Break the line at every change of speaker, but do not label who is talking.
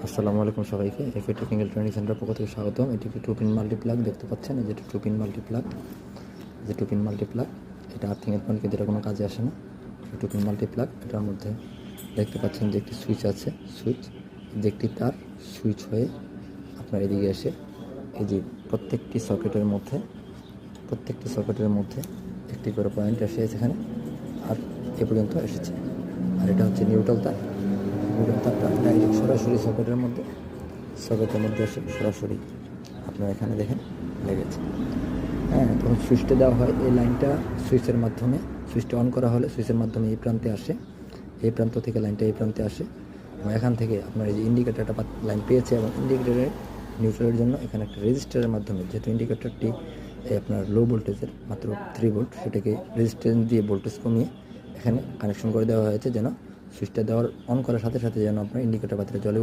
আসসালামু আলাইকুম সবাইকে। এফএ টেকনিক্যাল ট্রেনিং সেন্টার পক্ষ থেকে স্বাগতম। এটি একটি 2 পিন মাল্টিপ্লাগ দেখতে পাচ্ছেন। এই যে 2 পিন মাল্টিপ্লাগ, যে 2 পিন মাল্টিপ্লাগ, এটা আর্থিংয়ের পয়েন্ট কিন্তু এটা কোনো কাজে আসে না। 2 পিন মাল্টিপ্লাগ, এটার মধ্যে দেখতে পাচ্ছেন যে একটি সুইচ আছে। সুইচ, যে একটি তার সুইচ হয়ে আপনার এদিকে এসে এই যে প্রত্যেকটি সকেটের মধ্যে একটি করে পয়েন্ট এসে এখানে আর এ পর্যন্ত এসেছে। আর এটা হচ্ছে নিউট্রাল তার। নিউট্রাল তারটা ডাইরেক্ট সরাসরি সকেটের মধ্যে এসে সরাসরি আপনারা এখানে দেখেন লেগেছে। হ্যাঁ, তখন সুইচটা দেওয়া হয়, এই লাইনটা সুইচের মাধ্যমে, সুইচটা অন করা হলে সুইচের মাধ্যমে এই প্রান্তে আসে, এই প্রান্ত থেকে লাইনটা এই প্রান্তে আসে এবং এখান থেকে আপনার এই যে ইন্ডিকেটারটা লাইন পেয়েছে এবং ইন্ডিকেটারের নিউট্রালের জন্য এখানে একটা রেজিস্টারের মাধ্যমে, যেহেতু ইন্ডিকেটারটি আপনার লো ভোল্টেজের মাত্র 3 ভোল্ট, সেটাকে রেজিস্ট্যান্স দিয়ে ভোল্টেজ কমিয়ে এখানে কানেকশন করে দেওয়া হয়েছে যেন সুইচটা দেওয়ার অন করার সাথে সাথে যেন আপনার ইন্ডিকেটার বাতিটা জ্বলে ওঠে।